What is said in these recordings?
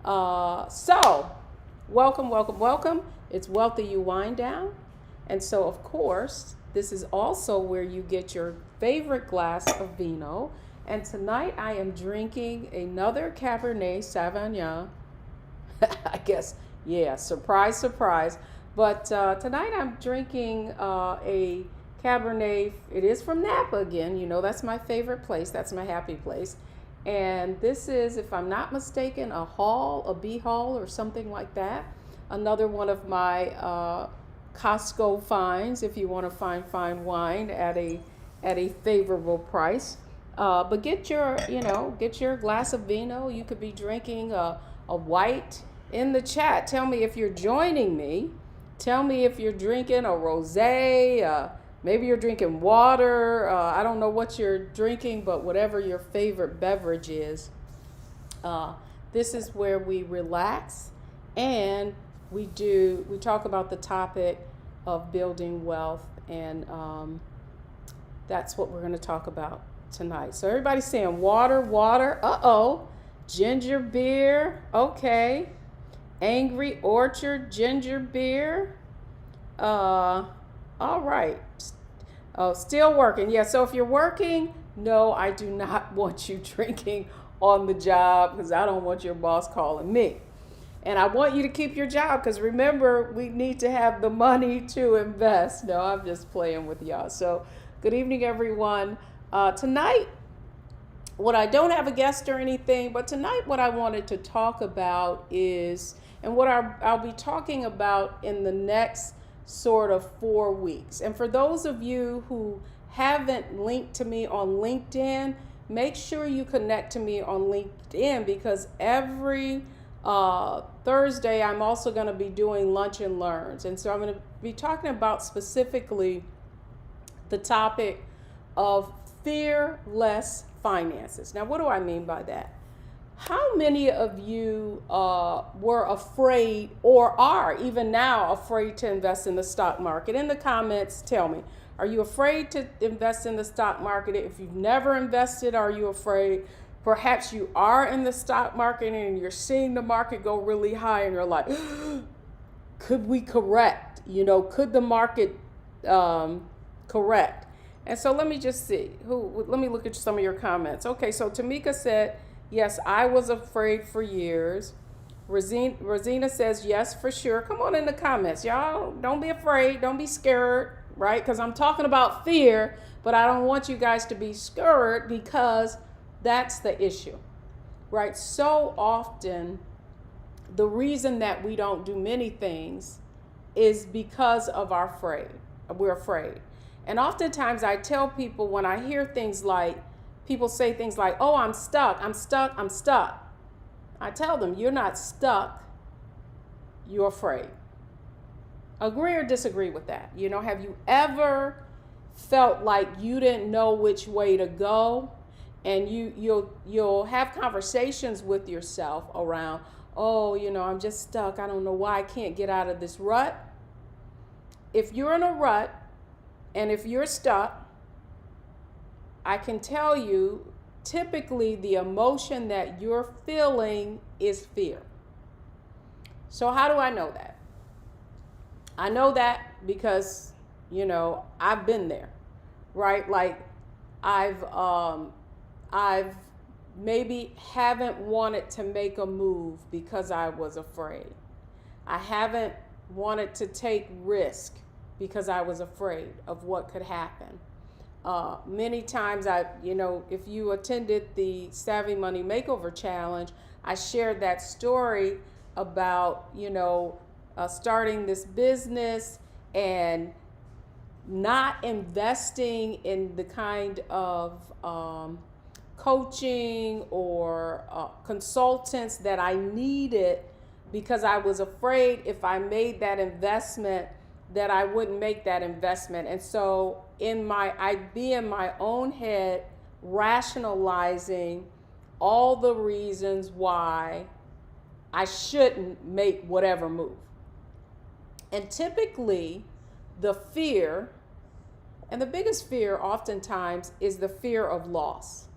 So, welcome, welcome, welcome. It's WealthyU Wind Down. And so, of course, this is also where you get your favorite glass of vino. And tonight I am drinking another Cabernet Sauvignon. I guess, yeah, surprise, surprise. But tonight I'm drinking a Cabernet. It is from Napa again. You know, that's my favorite place. That's my happy place. And this is, if I'm not mistaken, a B Hall or something like that. Another one of my Costco finds, if you want to find fine wine at a favorable price. But get your glass of vino. You could be drinking a white. In the chat, tell me if you're joining me. Tell me if you're drinking a rosé. Maybe you're drinking water. I don't know what you're drinking, but whatever your favorite beverage is, this is where we relax and we talk about the topic of building wealth, and that's what we're going to talk about tonight. So everybody's saying water, water. Uh-oh. Ginger beer. Okay. Angry Orchard ginger beer. All right. Oh, still working. Yeah, so if you're working, no, I do not want you drinking on the job because I don't want your boss calling me. And I want you to keep your job because remember, we need to have the money to invest. No, I'm just playing with y'all. So good evening, everyone. Tonight, I don't have a guest or anything, but tonight what I wanted to talk about is, and what I'll be talking about in the next sort of 4 weeks. And for those of you who haven't linked to me on LinkedIn, make sure you connect to me on LinkedIn because every Thursday I'm also going to be doing lunch and learns. And so I'm going to be talking about specifically the topic of fearless finances. Now, what do I mean by that? How many of you were afraid or are even now afraid to invest in the stock market? In the comments, tell me, are you afraid to invest in the stock market? If you've never invested, are you afraid? Perhaps you are in the stock market and you're seeing the market go really high and you're like, could we correct? Could the market correct? And so let me just see. Let me look at some of your comments. Okay, so Tamika said, yes, I was afraid for years. Rosina says, yes, for sure. Come on in the comments. Y'all, don't be afraid. Don't be scared, right? Because I'm talking about fear, but I don't want you guys to be scared because that's the issue, right? So often, the reason that we don't do many things is because of we're afraid. And oftentimes I tell people when I hear things like, people say things like, oh, I'm stuck. I tell them, you're not stuck, you're afraid. Agree or disagree with that? Have you ever felt like you didn't know which way to go? And you'll have conversations with yourself around, oh, I'm just stuck. I don't know why I can't get out of this rut. If you're in a rut and if you're stuck, I can tell you, typically the emotion that you're feeling is fear. So how do I know that? I know that because, I've been there, right? Like I've maybe haven't wanted to make a move because I was afraid. I haven't wanted to take risk because I was afraid of what could happen. Many times if you attended the Savvy Money Makeover Challenge, I shared that story about, starting this business and not investing in the kind of coaching or consultants that I needed because I was afraid if I made that investment that I wouldn't make that investment. And so I'd be in my own head rationalizing all the reasons why I shouldn't make whatever move. And typically the fear, and the biggest fear oftentimes is the fear of loss,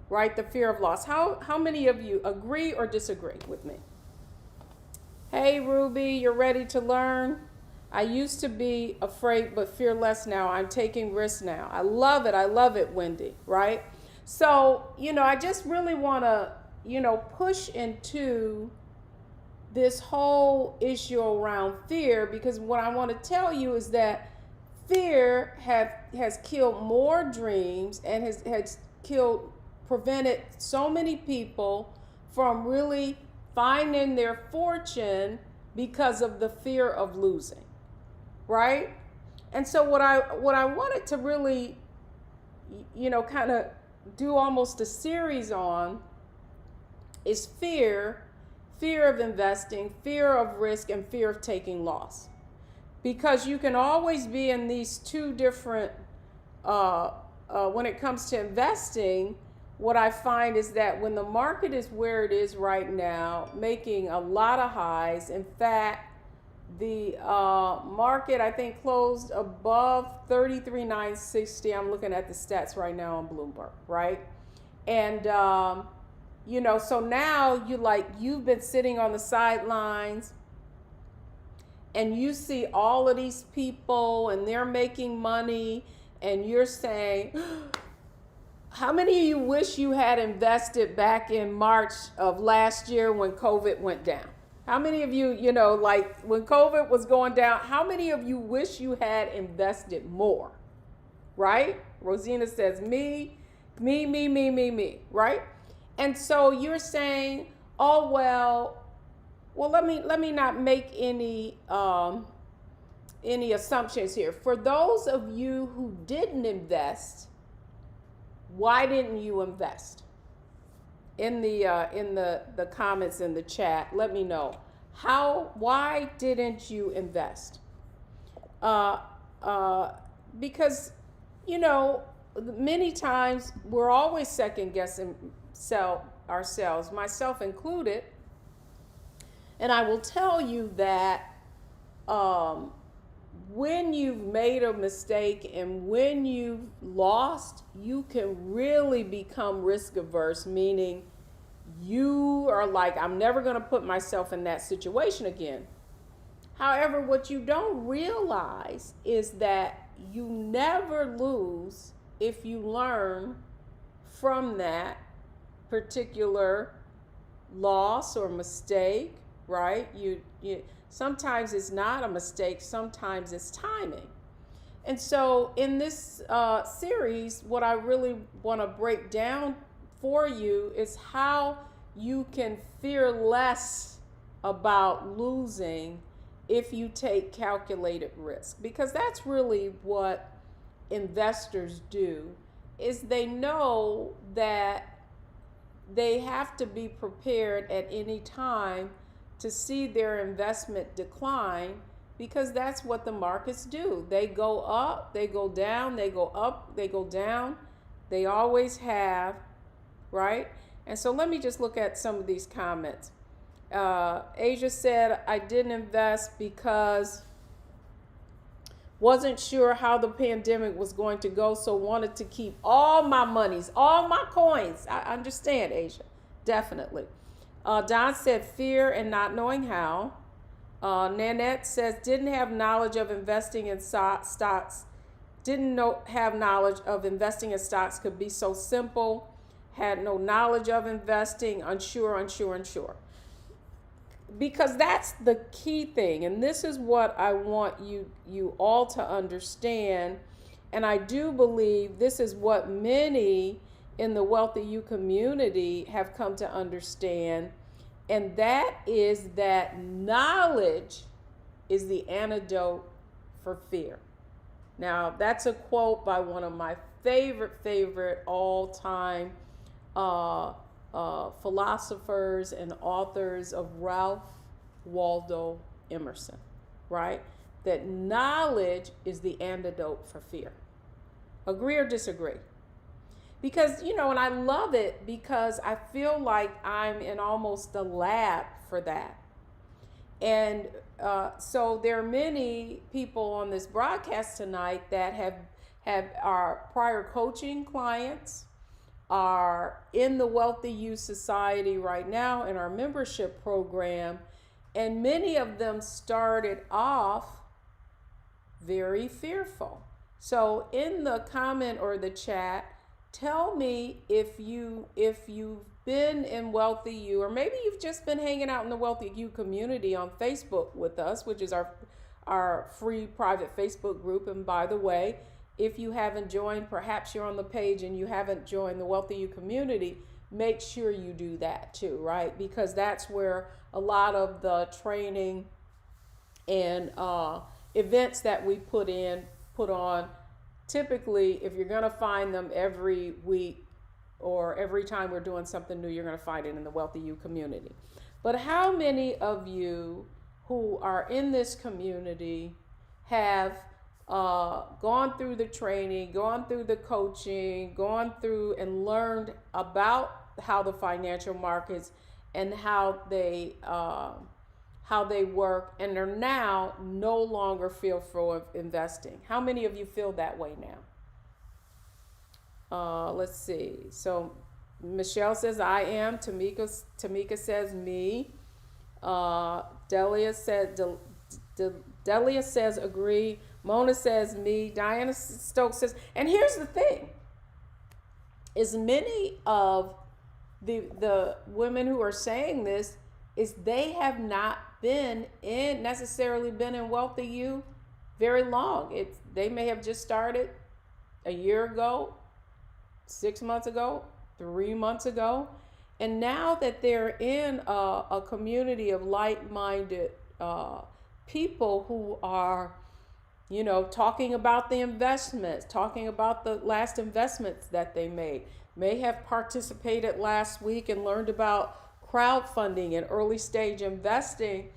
right? The fear of loss. How many of you agree or disagree with me? Hey, Ruby, you're ready to learn? I used to be afraid but fearless now. I'm taking risks now. I love it. I love it, Wendy, right? So, I just really want to, push into this whole issue around fear, because what I want to tell you is that fear has killed more dreams and has prevented so many people from really finding their fortune because of the fear of losing, right? And so what I wanted to really, kind of do almost a series on is fear of investing, fear of risk, and fear of taking loss. Because you can always be in these two different, when it comes to investing, what I find is that when the market is where it is right now, making a lot of highs, in fact, the market, I think, closed above 33,960. I'm looking at the stats right now on Bloomberg, right? And, so now you've been sitting on the sidelines and you see all of these people and they're making money and you're saying, how many of you wish you had invested back in March of last year when COVID went down? How many of you, when COVID was going down, how many of you wish you had invested more? Right? Rosina says, me, right? And so you're saying, oh, well, let me not make any assumptions here. For those of you who didn't invest, why didn't you invest? In the comments in the chat, let me know. Why didn't you invest? Because, many times we're always second guessing ourselves, myself included. And I will tell you that when you've made a mistake and when you've lost, you can really become risk averse, meaning you are like, I'm never going to put myself in that situation again. However, what you don't realize is that you never lose if you learn from that particular loss or mistake, right? You sometimes it's not a mistake, sometimes it's timing. And so in this series, what I really want to break down for you is how you can fear less about losing if you take calculated risk. Because that's really what investors do, is they know that they have to be prepared at any time to see their investment decline, because that's what the markets do. They go up, they go down, they go up, they go down. They always have, right? And so let me just look at some of these comments. Asia said, I didn't invest because wasn't sure how the pandemic was going to go, so wanted to keep all my monies, all my coins. I understand, Asia, definitely. Don said fear and not knowing how. Nanette says didn't have knowledge of investing in stocks. Have knowledge of investing in stocks could be so simple. Had no knowledge of investing. Unsure. Because that's the key thing, and this is what I want you all to understand. And I do believe this is what many in the WealthyU community have come to understand, and that is that knowledge is the antidote for fear. Now, that's a quote by one of my favorite all-time philosophers and authors of Ralph Waldo Emerson, right? That knowledge is the antidote for fear. Agree or disagree? Because, and I love it because I feel like I'm in almost a lab for that. And so there are many people on this broadcast tonight that have our prior coaching clients, are in the WealthyU Society right now in our membership program, And many of them started off very fearful. So in the comment or the chat, tell me if you've been in WealthyU, or maybe you've just been hanging out in the WealthyU community on Facebook with us, which is our free private Facebook group. And by the way, if you haven't joined, perhaps you're on the page and you haven't joined the WealthyU community, make sure you do that too, right? Because that's where a lot of the training and events that we put on, typically, if you're going to find them every week or every time we're doing something new, you're going to find it in the WealthyU community. But how many of you who are in this community have gone through the training, gone through the coaching, gone through and learned about how the financial markets and how they work, and are now no longer fearful of investing? How many of you feel that way now? Let's see. So Michelle says I am. Tamika says me. Delia says agree. Mona says me. Diana Stokes says, and here's the thing, is many of the women who are saying this is they have not necessarily been in WealthyU very long. They may have just started a year ago, 6 months ago, 3 months ago. And now that they're in a community of like-minded people who are, talking about the investments, talking about the last investments that they made, may have participated last week and learned about crowdfunding and early stage investing,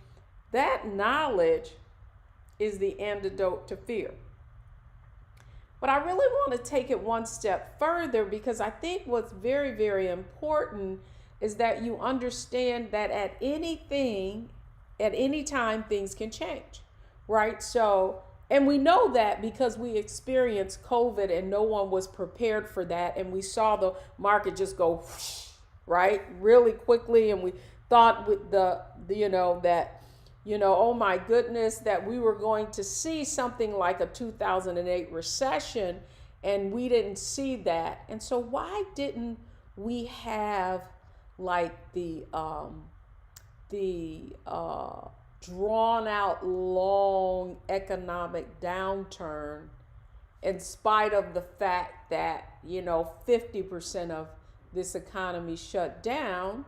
that knowledge is the antidote to fear. But I really want to take it one step further, because I think what's very, very important is that you understand that at any time, things can change, right? So, and we know that because we experienced COVID and no one was prepared for that. And we saw the market just go, whoosh, right, really quickly. And we thought with oh my goodness, that we were going to see something like a 2008 recession, and we didn't see that. And so why didn't we have like the drawn out long economic downturn, in spite of the fact that 50% of this economy shut down?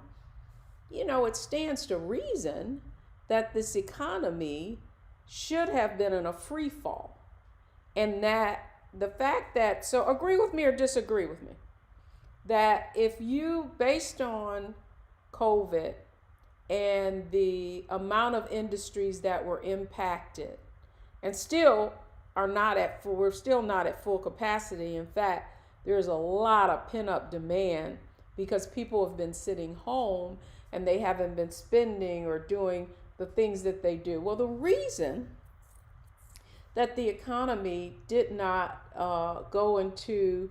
It stands to reason that this economy should have been in a free fall. And that the fact that, so agree with me or disagree with me, that if you, based on COVID and the amount of industries that were impacted and still are not at full, we're still not at full capacity. In fact, there's a lot of pent-up demand because people have been sitting home and they haven't been spending or doing the things that they do. Well, the reason that the economy did not go into,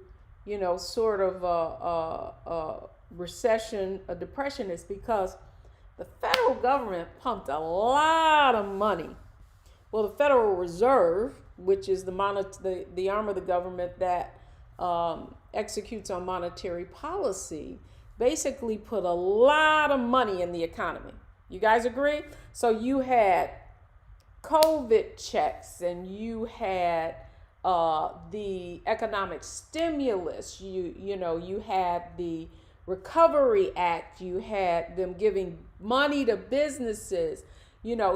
sort of a recession, a depression, is because the federal government pumped a lot of money. Well, the Federal Reserve, which is the arm of the government that executes on monetary policy, basically put a lot of money in the economy. You guys agree? So you had COVID checks, and you had the economic stimulus. You had the Recovery Act. You had them giving money to businesses.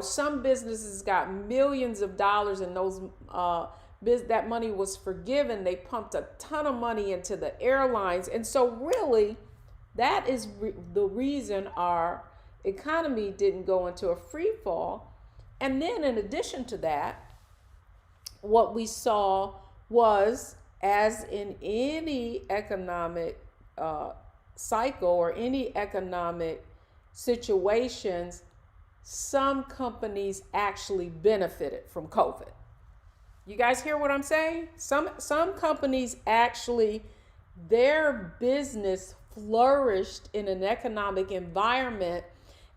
Some businesses got millions of dollars, and that money was forgiven. They pumped a ton of money into the airlines, and so really, that is the reason our economy didn't go into a free fall. And then in addition to that, what we saw was, as in any economic cycle or any economic situations, some companies actually benefited from COVID. You guys hear what I'm saying? Some companies actually, their business flourished in an economic environment,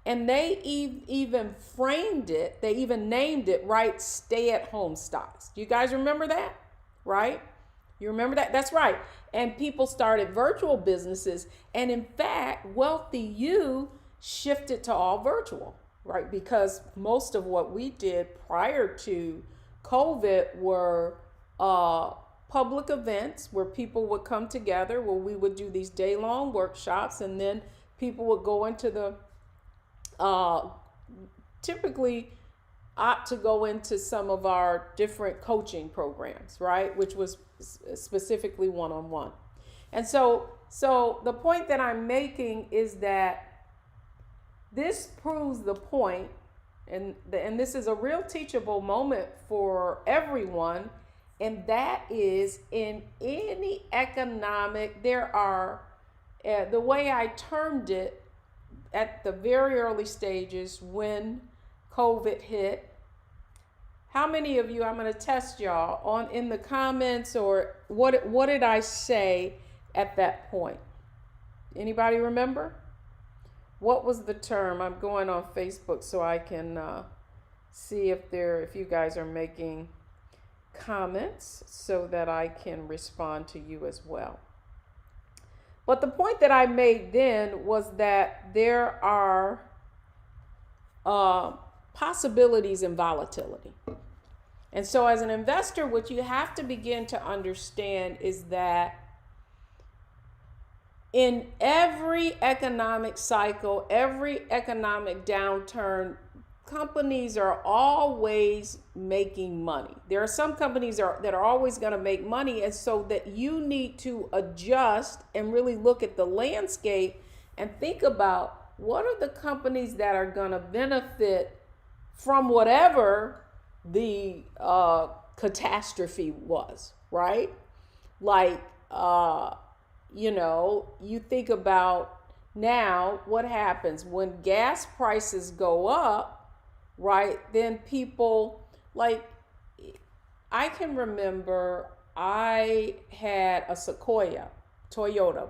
And they even framed it, they even named it, right? Stay at home stocks. Do you guys remember that? Right? You remember that? That's right. And people started virtual businesses. And in fact, WealthyU shifted to all virtual, right? Because most of what we did prior to COVID were public events where people would come together, where we would do these day-long workshops, and then people would go into the typically opt to go into some of our different coaching programs, right? Which was specifically one-on-one. And so the point that I'm making is that this proves the point, and this is a real teachable moment for everyone, and that is in any economic, there are, the way I termed it at the very early stages when COVID hit. How many of you, I'm going to test y'all on in the comments, or what did I say at that point? Anybody remember? What was the term? I'm going on Facebook so I can see if you guys are making comments so that I can respond to you as well. But the point that I made then was that there are possibilities in volatility. And so as an investor, what you have to begin to understand is that in every economic cycle, every economic downturn, companies are always making money. There are some companies that are always going to make money, and so that you need to adjust and really look at the landscape and think about what are the companies that are going to benefit from whatever the catastrophe was, right? Like, you think about now what happens when gas prices go up, right? Then people, like, I can remember I had a Toyota,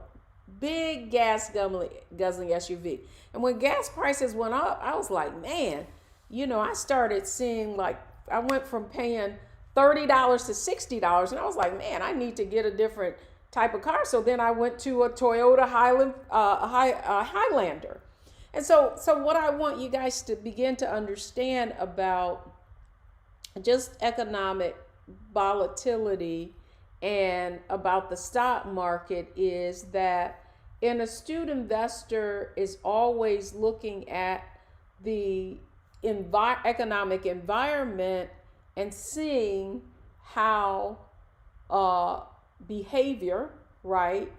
big gas guzzling SUV. And when gas prices went up, I was like, man, I started seeing, like, I went from paying $30 to $60, and I was like, man, I need to get a different type of car. So then I went to a Toyota Highlander. And so what I want you guys to begin to understand about just economic volatility and about the stock market is that an astute investor is always looking at the economic environment and seeing how behavior, right,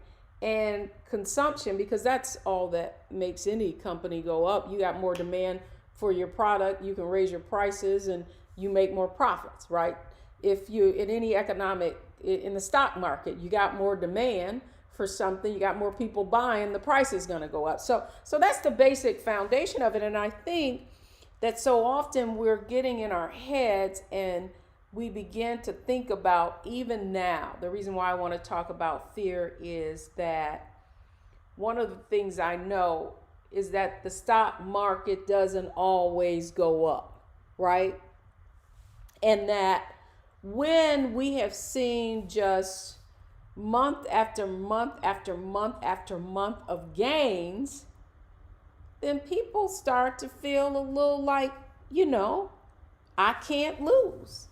and consumption, because that's all that makes any company go up. You got more demand for your product, you can raise your prices, and you make more profits, right? If you in any economic, in the stock market, you got more demand for something, you got more people buying, the price is going to go up. So that's the basic foundation of it. And I think that so often we're getting in our heads and we begin to think about, even now, the reason why I want to talk about fear is that one of the things I know is that the stock market doesn't always go up, right? And that when we have seen just month after month after month after month of gains, then people start to feel a little like, I can't lose.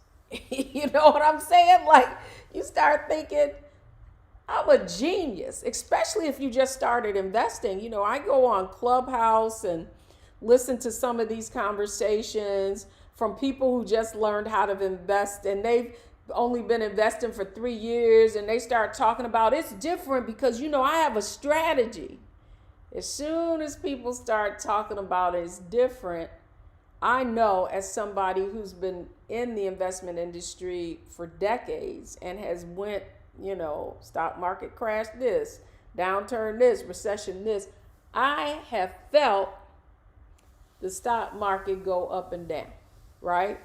You know what I'm saying? Like, you start thinking, I'm a genius, especially if you just started investing. I go on Clubhouse and listen to some of these conversations from people who just learned how to invest, and they've only been investing for 3 years, and they start talking about it's different because, I have a strategy. As soon as people start talking about it's different, I know, as somebody who's been in the investment industry for decades and has went, stock market crash this, downturn this, recession this, I have felt the stock market go up and down, right?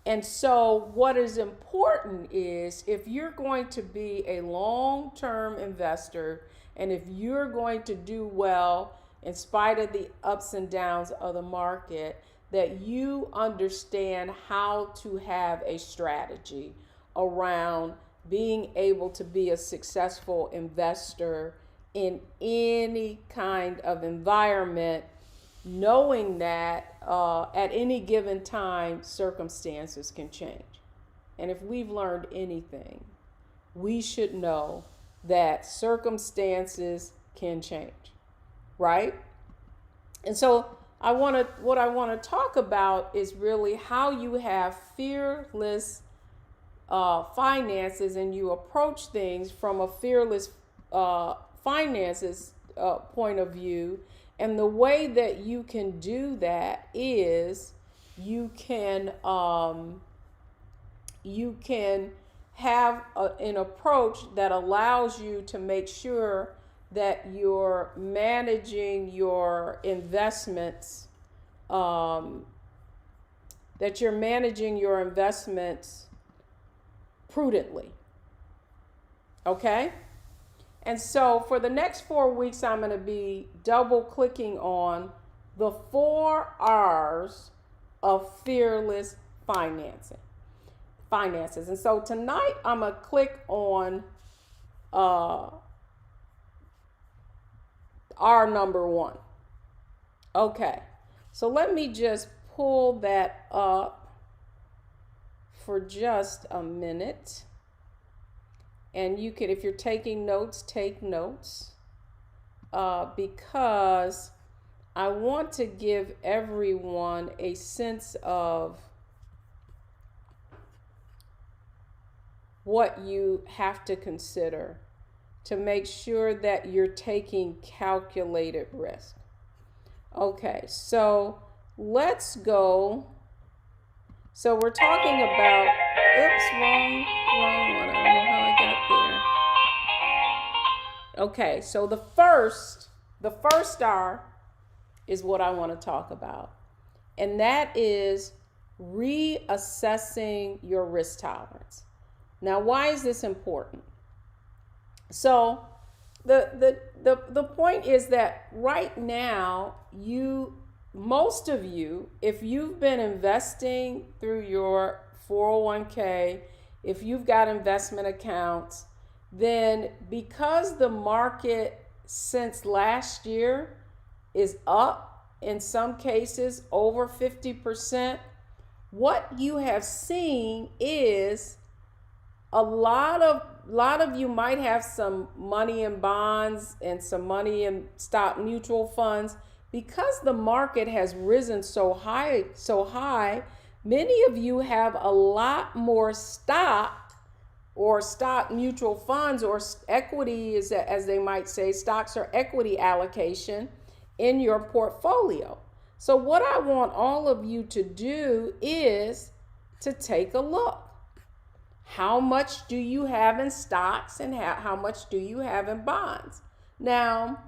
And so what is important is, if you're going to be a long-term investor and if you're going to do well in spite of the ups and downs of the market, that you understand how to have a strategy around being able to be a successful investor in any kind of environment, knowing that at any given time, circumstances can change. And if we've learned anything, we should know that circumstances can change, right? And so what I want to talk about is really how you have fearless finances, and you approach things from a fearless finances point of view. And the way that you can do that is you can have an approach that allows you to make sure that you're managing your investments, prudently. Okay? And so for the next 4 weeks, I'm going to be double clicking on the 4 R's of fearless finances. And so tonight I'm going to click on R number 1. Okay. So let me just pull that up for just a minute. And you can, if you're taking notes, take notes, because I want to give everyone a sense of what you have to consider to make sure that you're taking calculated risk. Okay, so let's go. So we're talking about, wrong one. I don't know how I got there. Okay, so the first R is what I want to talk about. And that is reassessing your risk tolerance. Now, why is this important? So the point is that right now, most of you, if you've been investing through your 401k, if you've got investment accounts, then because the market since last year is up, in some cases over 50%, what you have seen is a lot of you might have some money in bonds and some money in stock mutual funds. Because the market has risen so high, many of you have a lot more stock or stock mutual funds or equity, as they might say, stocks or equity allocation in your portfolio. So what I want all of you to do is to take a look. How much do you have in stocks and how much do you have in bonds? Now,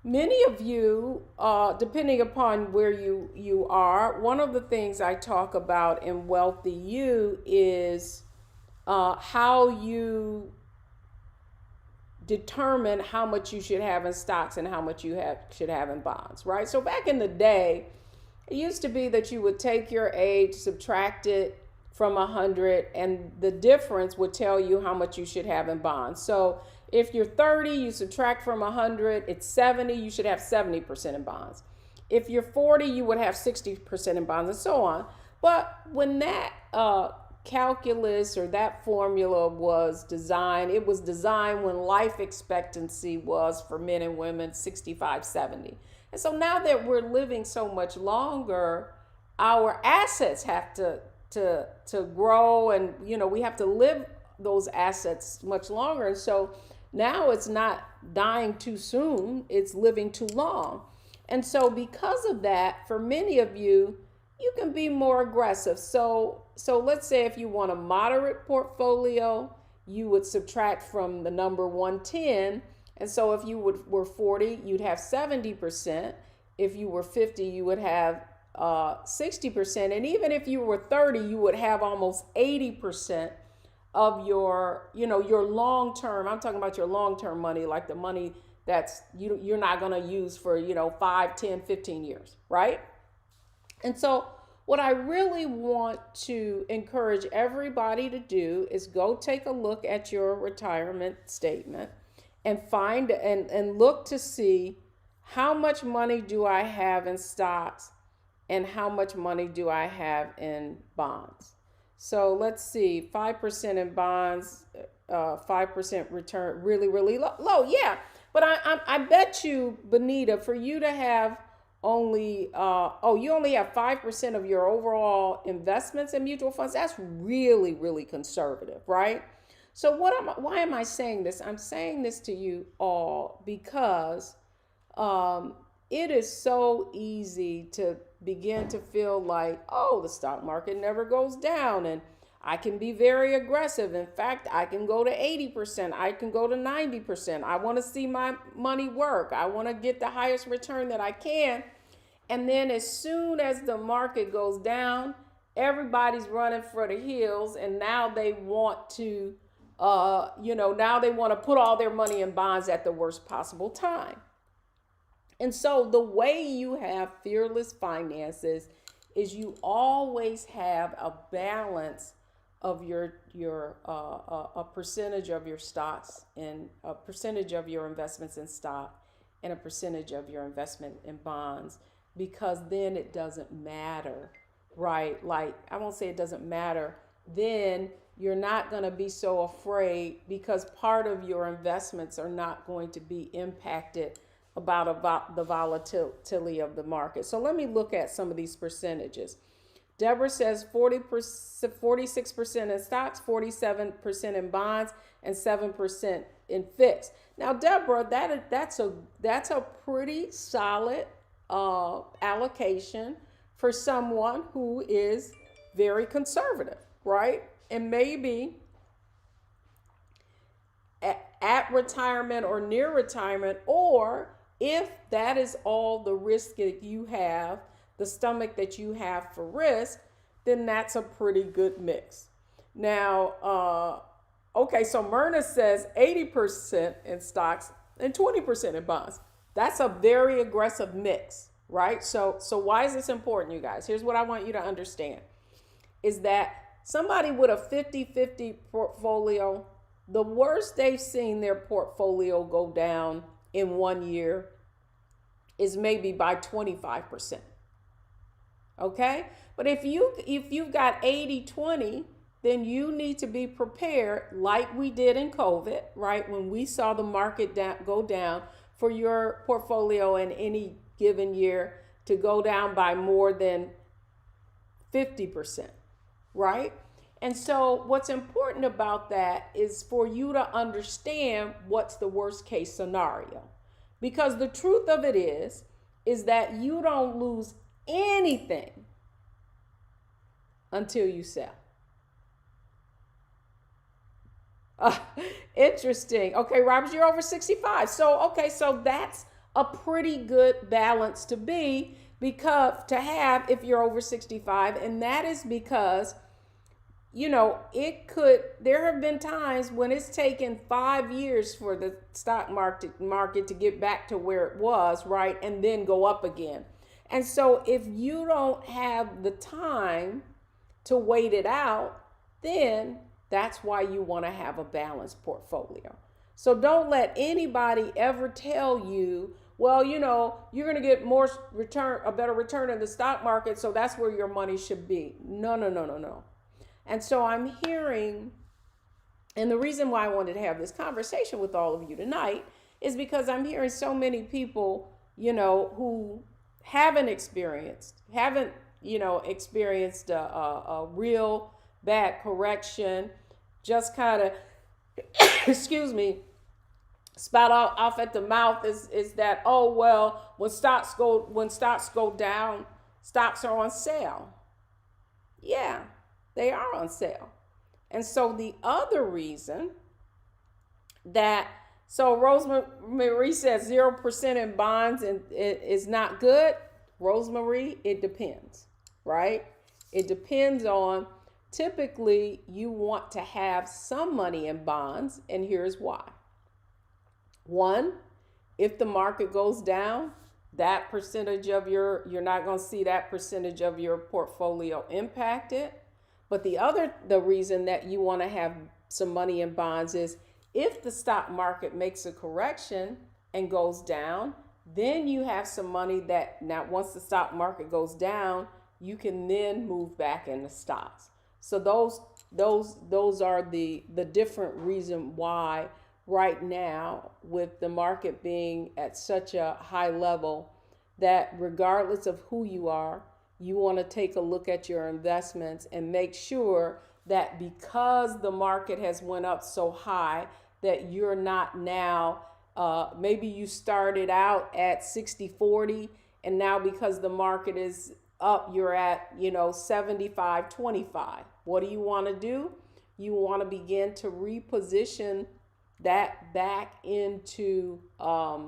many of you, depending upon where you are, one of the things I talk about in WealthyU is how you determine how much you should have in stocks and how much you should have in bonds, right? So back in the day, it used to be that you would take your age, subtract it from 100, and the difference would tell you how much you should have in bonds. So if you're 30, you subtract from 100, it's 70, you should have 70% in bonds. If you're 40, you would have 60% in bonds, and so on. But when that calculus or that formula was designed, it was designed when life expectancy was for men and women 65, 70. And so now that we're living so much longer, our assets have to grow, and we have to live those assets much longer. And so now it's not dying too soon, it's living too long. And so because of that, for many of you, you can be more aggressive. So let's say if you want a moderate portfolio, you would subtract from the number 110. And so if you were 40, you'd have 70%. If you were 50, you would have 60%. And even if you were 30, you would have almost 80% of your long-term, I'm talking about your long-term money, like the money that's you're not going to use for 5, 10, 15 years, right? And so what I really want to encourage everybody to do is go take a look at your retirement statement and find and look to see how much money do I have in stocks and how much money do I have in bonds. So let's see, 5% in bonds, 5% return, really, really low. Yeah, but I bet you, Benita, for you to have only, you only have 5% of your overall investments in mutual funds. That's really, really conservative, right? So why am I saying this? I'm saying this to you all because it is so easy to begin to feel like, oh, the stock market never goes down and I can be very aggressive. In fact, I can go to 80%. I can go to 90%. I want to see my money work. I want to get the highest return that I can. And then as soon as the market goes down, everybody's running for the hills, and now they want to, now they want to put all their money in bonds at the worst possible time. And so the way you have fearless finances is you always have a balance of a percentage of your stocks and a percentage of your investments in stock and a percentage of your investment in bonds, because then it doesn't matter, right? Like, I won't say it doesn't matter. Then you're not going to be so afraid because part of your investments are not going to be impacted about the volatility of the market. So let me look at some of these percentages. Deborah says 46% in stocks, 47% in bonds, and 7% in fixed. Now, Deborah, that's a pretty solid allocation for someone who is very conservative, right? And maybe at retirement or near retirement, or if that is all the risk that you have, the stomach that you have for risk, then that's a pretty good mix. Now, okay, so Myrna says 80% in stocks and 20% in bonds. That's a very aggressive mix, right? So why is this important, you guys? Here's what I want you to understand, is that somebody with a 50-50 portfolio, the worst they've seen their portfolio go down in 1 year is maybe by 25%. Okay? But if you've got 80-20, then you need to be prepared, like we did in COVID, right? When we saw the market go down, for your portfolio in any given year to go down by more than 50%, right? And so what's important about that is for you to understand what's the worst case scenario. Because the truth of it is that you don't lose anything until you sell. Interesting. Okay, Robert, you're over 65. So that's a pretty good balance to have if you're over 65. And that is because, there have been times when it's taken 5 years for the stock market to get back to where it was, right? And then go up again. And so if you don't have the time to wait it out, then that's why you want to have a balanced portfolio. So don't let anybody ever tell you, well, you're going to get a better return in the stock market, so that's where your money should be. No. And so I'm hearing, and the reason why I wanted to have this conversation with all of you tonight is because I'm hearing so many people, who haven't experienced a real bad correction, just kind of, excuse me, spout off at the mouth is that, oh, well, when stocks go down, stocks are on sale. Yeah, they are on sale. And so the other reason Rosemary says 0% in bonds and it is not good. Rosemary, it depends, right? It depends on, typically you want to have some money in bonds, and here's why. One, if the market goes down, that percentage of you're not going to see that percentage of your portfolio impacted. But the reason that you want to have some money in bonds is if the stock market makes a correction and goes down, then you have some money that now once the stock market goes down, you can then move back into stocks. So those are the different reason why right now, with the market being at such a high level, that regardless of who you are, you want to take a look at your investments and make sure that because the market has went up so high that you're not now, maybe you started out at 60-40 and now because the market is up, you're at 75-25. What do you want to do? You want to begin to reposition that back into a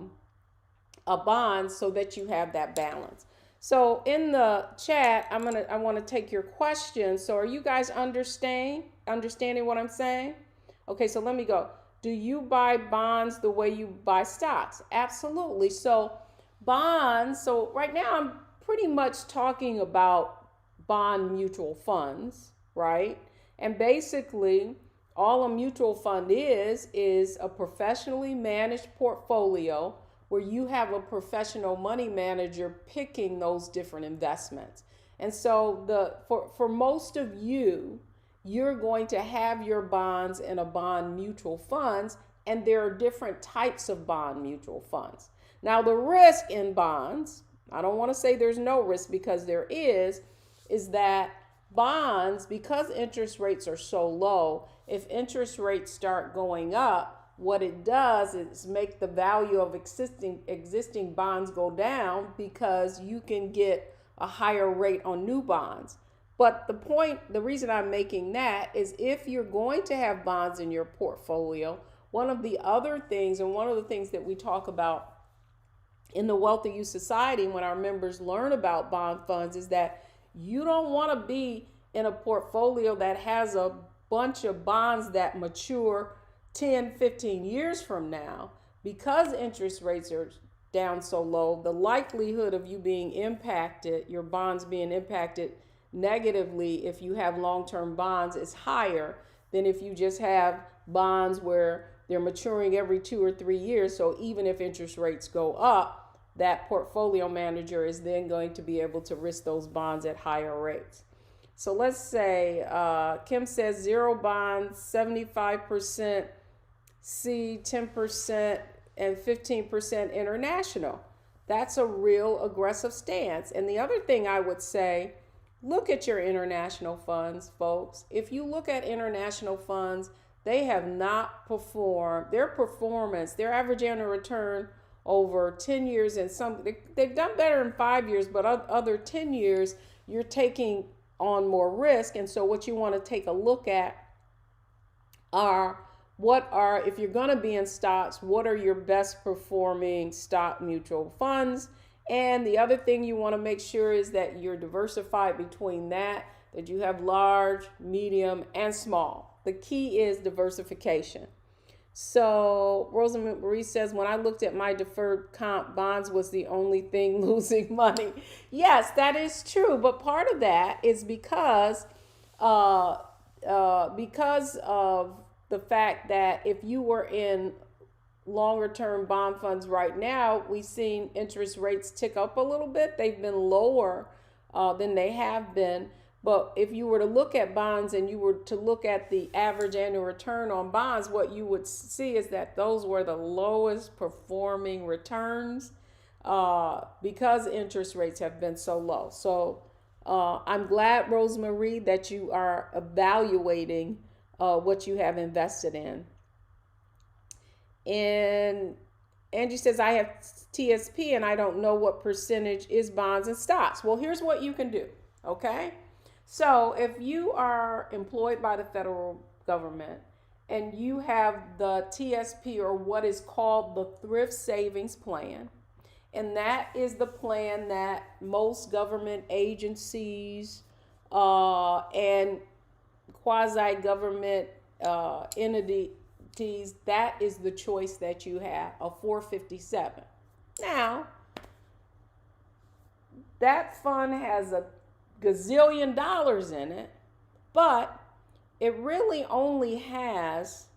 bond so that you have that balance. So in the chat, I want to take your questions. So are you guys understanding what I'm saying? Okay, so let me go. Do you buy bonds the way you buy stocks? Absolutely. So bonds, so right now I'm pretty much talking about bond mutual funds, right? And basically all a mutual fund is a professionally managed portfolio where you have a professional money manager picking those different investments. And so for most of you, you're going to have your bonds in a bond mutual funds, and there are different types of bond mutual funds. Now the risk in bonds, I don't want to say there's no risk because there is that bonds, because interest rates are so low, if interest rates start going up, what it does is make the value of existing bonds go down because you can get a higher rate on new bonds. But the reason I'm making that is if you're going to have bonds in your portfolio, one of the things that we talk about in the WealthyU Society when our members learn about bond funds is that you don't want to be in a portfolio that has a bunch of bonds that mature 10, 15 years from now. Because interest rates are down so low, the likelihood of you being impacted, your bonds being impacted negatively if you have long-term bonds is higher than if you just have bonds where they're maturing every 2 or 3 years. So even if interest rates go up, that portfolio manager is then going to be able to risk those bonds at higher rates. So let's say Kim says 0 bonds, 75% C, 10%, and 15% international. That's a real aggressive stance. And the other thing I would say, look at your international funds, folks. If you look at international funds, they have not performed their average annual return over 10 years, and they've done better in 5 years, but other 10 years, you're taking on more risk. And so what you want to take a look at if you're going to be in stocks, what are your best performing stock mutual funds? And the other thing you want to make sure is that you're diversified between that you have large, medium, and small. The key is diversification. So Rosamond Marie says, when I looked at my deferred comp, bonds was the only thing losing money. Yes, that is true. But part of that is because of the fact that if you were in longer term bond funds right now, we've seen interest rates tick up a little bit. They've been lower than they have been. But if you were to look at bonds and you were to look at the average annual return on bonds, what you would see is that those were the lowest performing returns because interest rates have been so low. So I'm glad, Rosemarie, that you are evaluating what you have invested in. And Angie says, I have TSP and I don't know what percentage is bonds and stocks. Well, here's what you can do, okay? So if you are employed by the federal government and you have the TSP, or what is called the Thrift Savings Plan, and that is the plan that most government agencies and quasi-government that is the choice that you have, a 457. Now, that fund has a gazillion dollars in it, but it really only has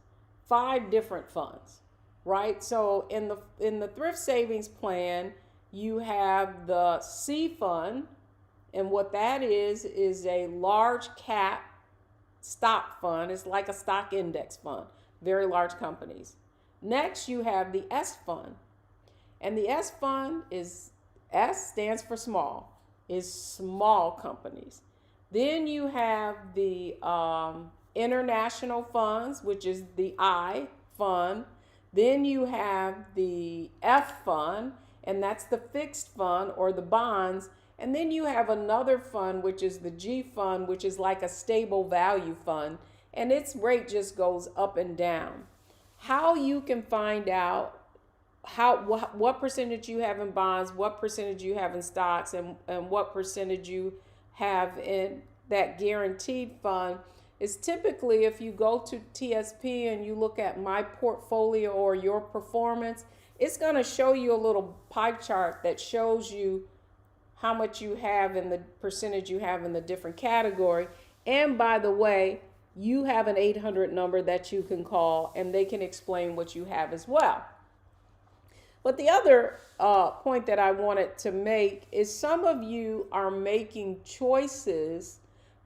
5 different funds, right? So in the thrift savings plan, you have the C fund, and what that is a large cap stock fund. It's like a stock index fund, very large companies. Next, you have the S fund, and the S fund is, S stands for small, is small companies. Then you have the international funds, which is the I fund. Then you have the F fund, and that's the fixed fund or the bonds. And then you have another fund, which is the G fund, which is like a stable value fund, and its rate just goes up and down. How you can find out what percentage you have in bonds, what percentage you have in stocks, and what percentage you have in that guaranteed fund is typically, if you go to TSP and you look at my portfolio or your performance, it's going to show you a little pie chart that shows you how much you have and the percentage you have in the different category. And by the way, you have an 800 number that you can call, and they can explain what you have as well. But the other point that I wanted to make is some of you are making choices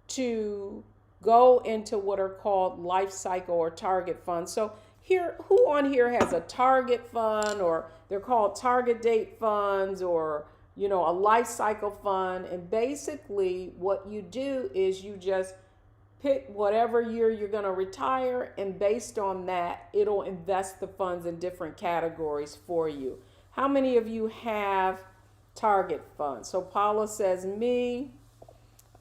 to go into what are called life cycle or target funds. So here, who on here has a target fund, or they're called target date funds, or a life cycle fund? And basically what you do is you just pick whatever year you're going to retire, and based on that, it'll invest the funds in different categories for you. How many of you have target funds? So Paula says me.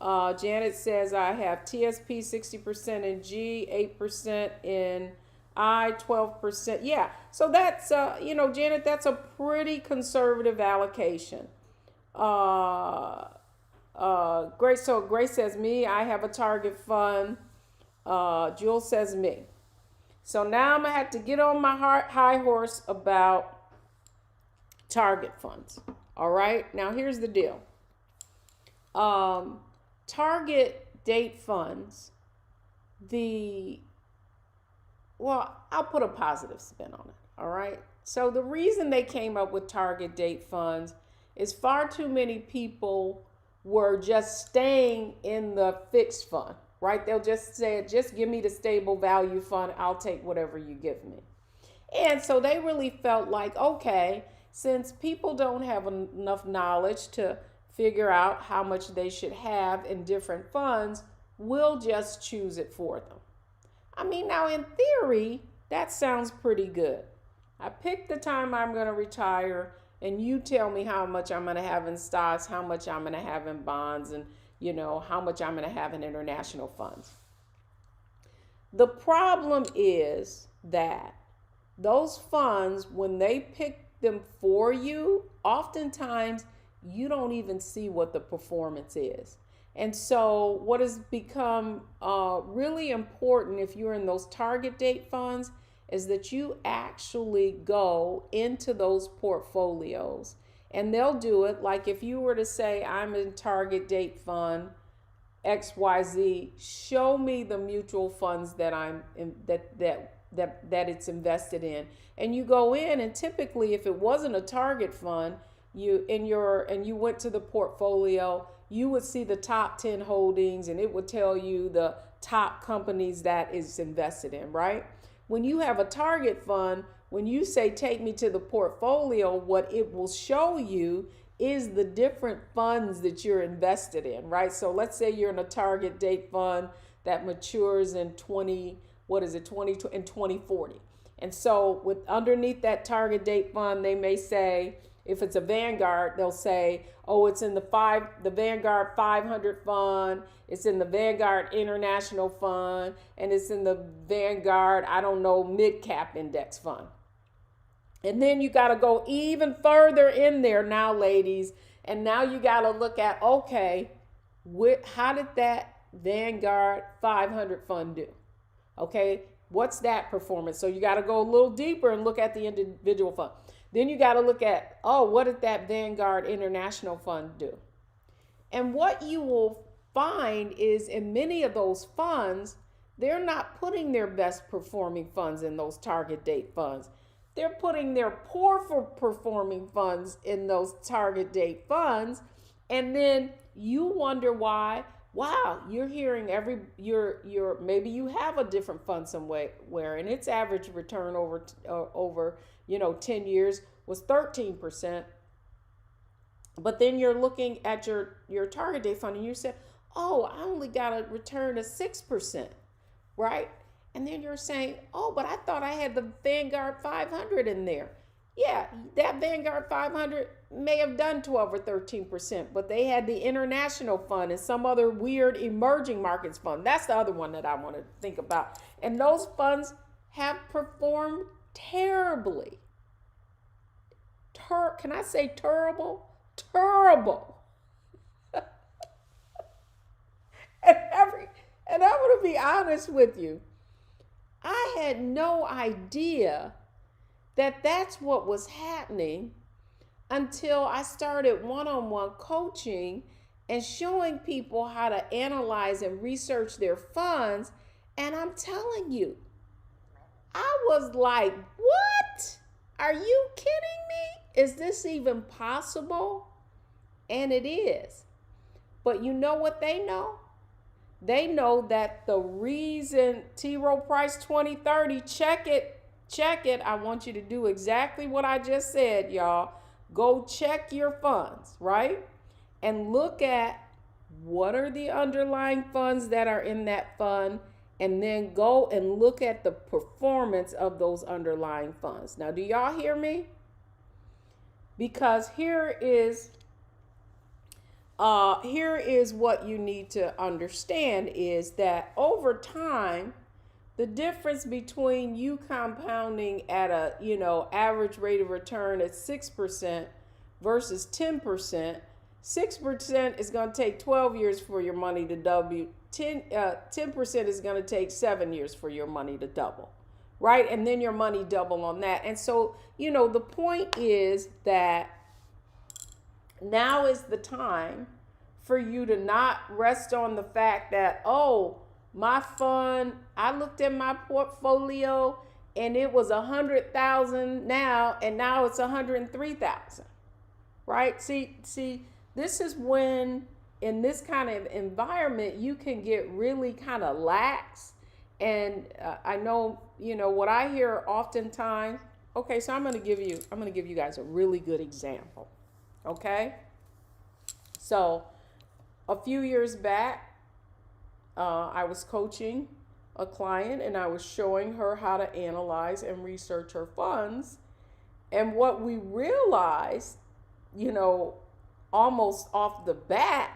Janet says I have TSP 60% in G, 8% in I, 12%. Yeah, so that's, Janet, that's a pretty conservative allocation. Grace says me, I have a target fund. Jules says me. So now I'm going to have to get on my high horse about target funds. All right, now here's the deal. Target date funds, I'll put a positive spin on it. All right. So the reason they came up with target date funds is far too many people were just staying in the fixed fund, right? They'll just say, just give me the stable value fund. I'll take whatever you give me. And so they really felt like, okay, since people don't have enough knowledge to figure out how much they should have in different funds, we'll just choose it for them. I mean, now in theory, that sounds pretty good. I pick the time I'm going to retire, and you tell me how much I'm going to have in stocks, how much I'm going to have in bonds, and how much I'm going to have in international funds. The problem is that those funds, when they pick them for you, oftentimes you don't even see what the performance is. And so what has become really important if you're in those target date funds is that you actually go into those portfolios, and they'll do it like if you were to say, I'm in target date fund XYZ, show me the mutual funds that I'm in, that it's invested in. And you go in, and typically if it wasn't a target fund, you went to the portfolio, you would see the top 10 holdings, and it would tell you the top companies that is invested in, right? When you have a target fund, when you say take me to the portfolio, what it will show you is the different funds that you're invested in, right? So let's say you're in a target date fund that matures in 2040. And so with underneath that target date fund, they may say, if it's a Vanguard, they'll say, oh, it's in the Vanguard 500 fund, it's in the Vanguard International Fund, and it's in the Vanguard, mid cap index fund. And then you got to go even further in there now, ladies. And now you got to look at, okay, how did that Vanguard 500 fund do? Okay, What's that performance? So you got to go a little deeper and look at the individual fund. Then you got to look at, oh, what did that Vanguard International Fund do? And what you will find is in many of those funds, they're not putting their best performing funds in those target date funds. They're putting their poor performing funds in those target date funds. And then you wonder why. Wow, you're hearing maybe you have a different fund somewhere and its average return over 10 years was 13%. But then you're looking at your target date fund and you say, oh, I only got a return of 6%, right? And then you're saying, oh, but I thought I had the Vanguard 500 in there. Yeah, that Vanguard 500 may have done 12 or 13%, but they had the international fund and some other weird emerging markets fund. That's the other one that I want to think about. And those funds have performed terribly. Can I say terrible? Terrible. and I'm going to be honest with you. I had no idea that that's what was happening until I started one-on-one coaching and showing people how to analyze and research their funds. And I'm telling you, I was like, what? Are you kidding me? Is this even possible? And it is. But you know what they know? They know that the reason T. Rowe Price 2030, check it. I want you to do exactly what I just said, y'all. Go check your funds, right? And look at what are the underlying funds that are in that fund, and then go and look at the performance of those underlying funds. Now, do y'all hear me? Because here is what you need to understand is that over time, the difference between you compounding at a, average rate of return at 6% versus 10%, 6% is going to take 12 years for your money to double. 10% is going to take 7 years for your money to double, right? And then your money double on that. And so, the point is that now is the time for you to not rest on the fact that, oh, my fund, I looked at my portfolio and it was 100,000 now, and now it's 103,000, right? See, this is when in this kind of environment, you can get really kind of lax. And I know, what I hear oftentimes, okay, so I'm going to give you guys a really good example. Okay. So a few years back, I was coaching a client and I was showing her how to analyze and research her funds. And what we realized, almost off the bat,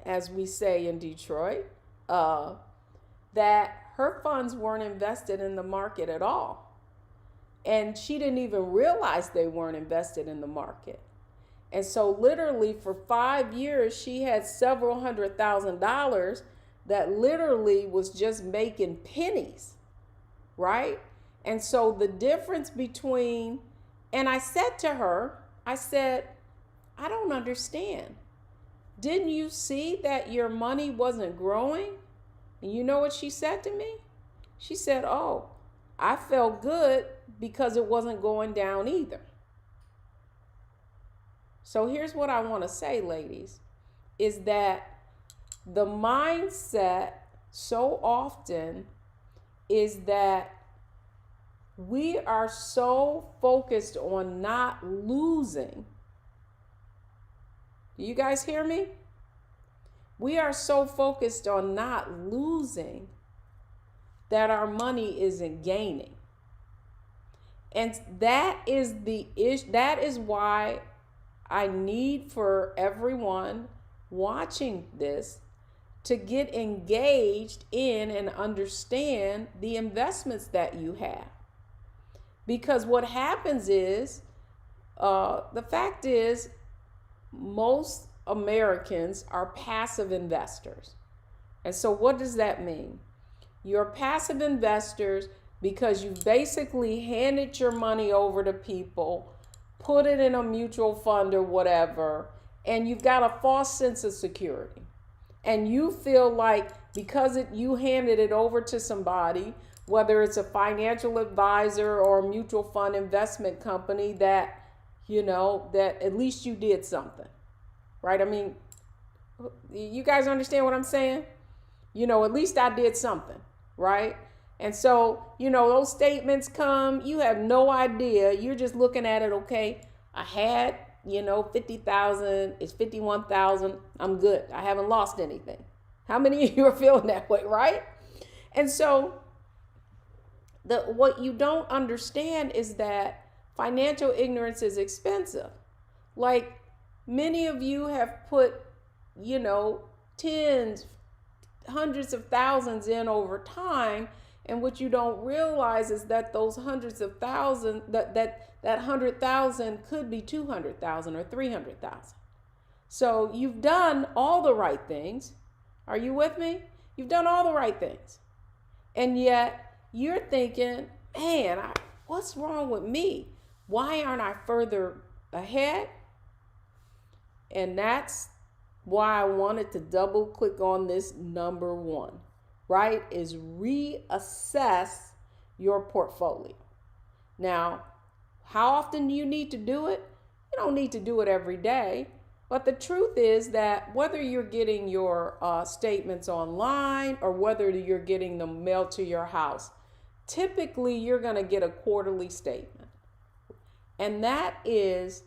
as we say in Detroit, that her funds weren't invested in the market at all. And she didn't even realize they weren't invested in the market. And so literally for 5 years, she had several $100,000 that literally was just making pennies, right? And so the difference between, and I said to her, I don't understand. Didn't you see that your money wasn't growing? And you know what she said to me? She said, oh, I felt good because it wasn't going down either. So here's what I want to say, ladies, is that the mindset so often is that we are so focused on not losing. Do you guys hear me? We are so focused on not losing that our money isn't gaining. And that is the issue. That is why I need for everyone watching this to get engaged in and understand the investments that you have. Because what happens is, the fact is, most Americans are passive investors. And so what does that mean? You're passive investors because you basically handed your money over to people, put it in a mutual fund or whatever, and you've got a false sense of security. And you feel like because you handed it over to somebody, whether it's a financial advisor or a mutual fund investment company, that, that at least you did something, right? I mean, you guys understand what I'm saying? At least I did something, right? And so, those statements come, you have no idea. You're just looking at it, okay, I had, 50,000, it's 51,000. I'm good. I haven't lost anything. How many of you are feeling that way, right? And so what you don't understand is that financial ignorance is expensive. Like, many of you have put, tens, hundreds of thousands in over time. And what you don't realize is that those hundreds of thousands, that 100,000 could be 200,000 or 300,000. So you've done all the right things. Are you with me? You've done all the right things. And yet you're thinking, man, what's wrong with me? Why aren't I further ahead? And that's why I wanted to double click on this number one, right? Is reassess your portfolio. Now, how often do you need to do it? You don't need to do it every day. But the truth is that whether you're getting your statements online or whether you're getting them mailed to your house, typically you're going to get a quarterly statement. And that is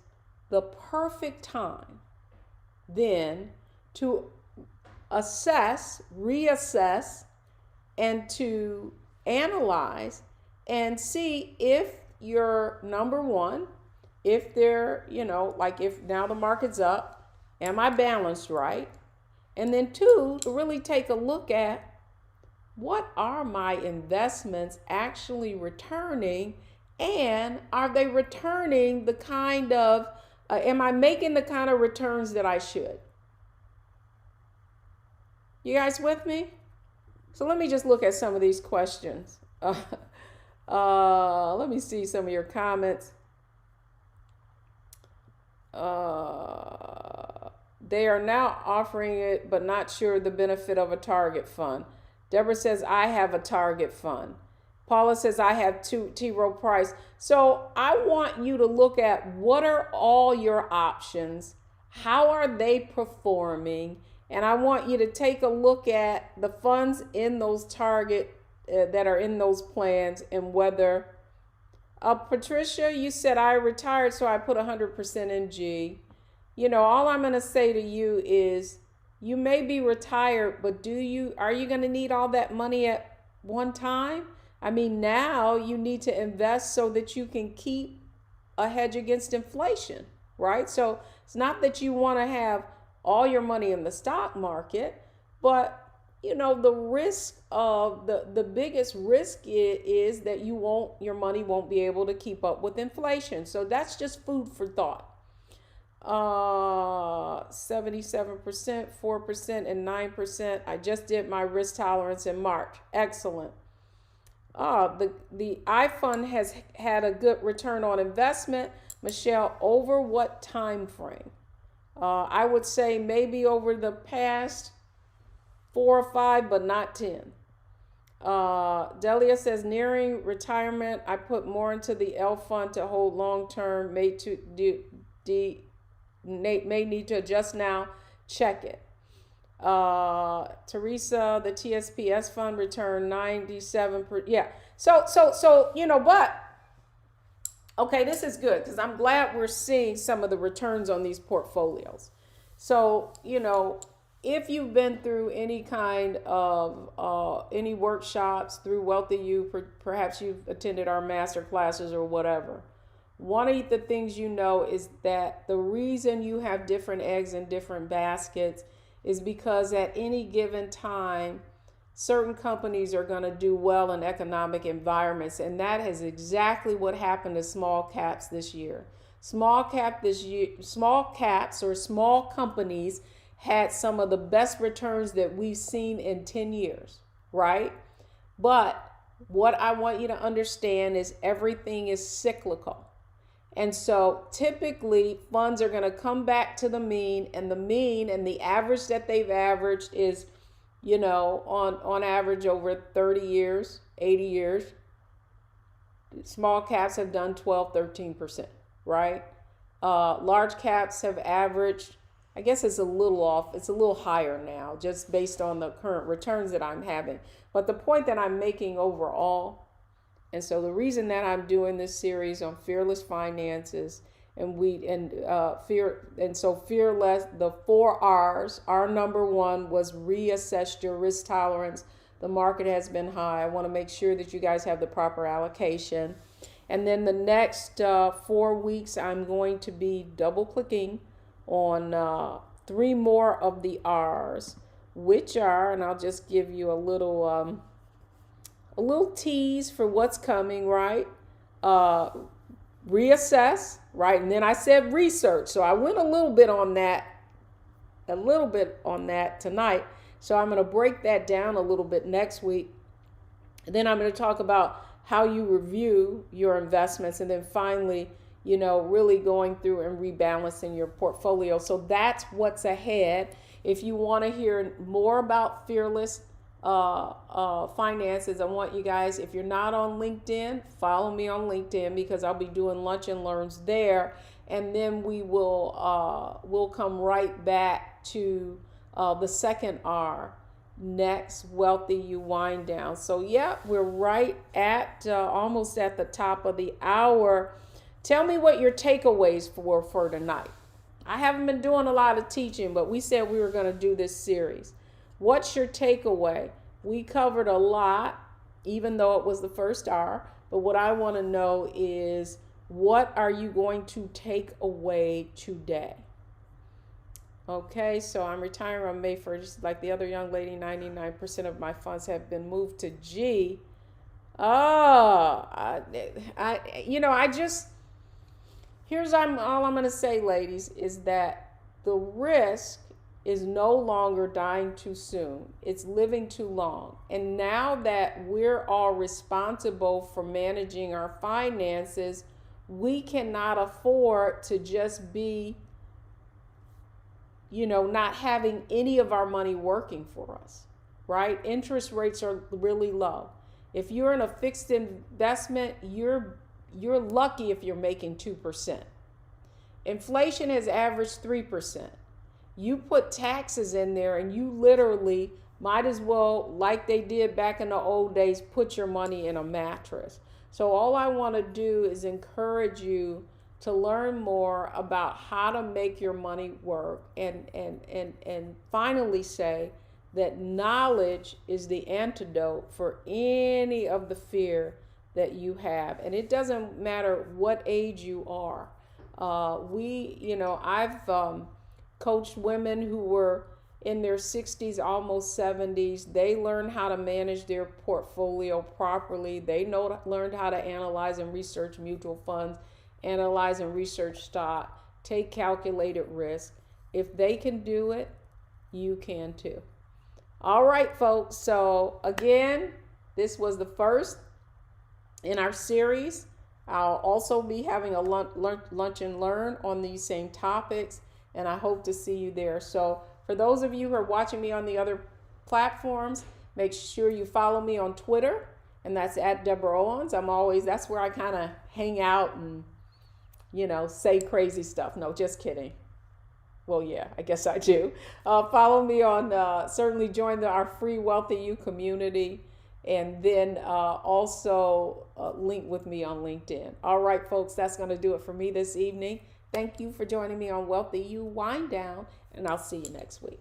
the perfect time then to assess, reassess, and to analyze and see if you're, number one, if they're, like if now the market's up, am I balanced right? And then two, to really take a look at what are my investments actually returning, and are they returning the kind of, am I making the kind of returns that I should? You guys with me? So let me just look at some of these questions. Let me see some of your comments. They are now offering it, but not sure the benefit of a target fund. Deborah says, I have a target fund. Paula says, I have T. Rowe Price. So I want you to look at what are all your options? How are they performing? And I want you to take a look at the funds in those target that are in those plans, and whether, Patricia, you said I retired, so I put 100% in G. All I'm going to say to you is you may be retired, but are you going to need all that money at one time? I mean, now you need to invest so that you can keep a hedge against inflation, right? So it's not that you want to have all your money in the stock market, but the risk of the biggest risk is that your money won't be able to keep up with inflation. So that's just food for thought. 77%, 4%, and 9%. I just did my risk tolerance in March. Excellent. The iFund has had a good return on investment. Michelle, over what time frame? I would say maybe over the past 4 or 5, but not 10. Delia says, nearing retirement, I put more into the L fund to hold long term. May need to adjust now. Check it. Teresa, the TSPS fund returned 97%. Yeah. So, but okay, this is good because I'm glad we're seeing some of the returns on these portfolios. So, if you've been through any kind of any workshops through WealthyU, perhaps you've attended our master classes or whatever, one of the things is that the reason you have different eggs in different baskets is because at any given time, certain companies are going to do well in economic environments, and that is exactly what happened to small caps this year. Small caps or small companies had some of the best returns that we've seen in 10 years, right? But what I want you to understand is everything is cyclical. And so typically funds are going to come back to the mean, and the average that they've averaged is, on average over 30 years, 80 years. Small caps have done 12, 13%, right? Large caps have averaged, I guess it's a little off. It's a little higher now, just based on the current returns that I'm having. But the point that I'm making overall, and so the reason that I'm doing this series on fearless finances, fearless, the 4 R's. R number 1 was reassess your risk tolerance. The market has been high. I want to make sure that you guys have the proper allocation. And then the next 4 weeks, I'm going to be double clicking on 3 more of the R's, which are, and I'll just give you a little tease for what's coming, right? Reassess, right? And then I said research. So I went a little bit on that tonight. So I'm going to break that down a little bit next week. And then I'm going to talk about how you review your investments, and then finally, really going through and rebalancing your portfolio. So that's what's ahead. If you want to hear more about fearless finances, I want you guys, if you're not on LinkedIn, follow me on LinkedIn, because I'll be doing lunch and learns there. And then we'll come right back to the second R next, WealthyU wind down. So yeah, we're right at almost at the top of the hour. Tell me what your takeaways for tonight. I haven't been doing a lot of teaching, but we said we were going to do this series. What's your takeaway? We covered a lot, even though it was the first R. But what I want to know is, what are you going to take away today? Okay, so I'm retiring on May 1st. Like the other young lady, 99% of my funds have been moved to G. Here's all I'm going to say, ladies, is that the risk is no longer dying too soon. It's living too long. And now that we're all responsible for managing our finances, we cannot afford to just be, not having any of our money working for us, right? Interest rates are really low. If you're in a fixed investment, you're lucky if you're making 2%. Inflation has averaged 3%. You put taxes in there, and you literally might as well, like they did back in the old days, put your money in a mattress. So all I want to do is encourage you to learn more about how to make your money work, and finally say that knowledge is the antidote for any of the fear that you have. And it doesn't matter what age you are. I've coached women who were in their 60s, almost 70s. They learned how to manage their portfolio properly. They learned how to analyze and research mutual funds, analyze and research stock, take calculated risk. If they can do it, you can too. All right, folks. So again, this was the first in our series. I'll also be having a lunch and learn on these same topics, and I hope to see you there. So for those of you who are watching me on the other platforms, make sure you follow me on Twitter, and that's at Deborah Owens. That's where I kind of hang out and, say crazy stuff. No, just kidding. Well, yeah, I guess I do. Follow me on, certainly join our free WealthyU community, and then also link with me on LinkedIn. All right, folks, that's going to do it for me this evening. Thank you for joining me on WealthyU Wind Down, and I'll see you next week.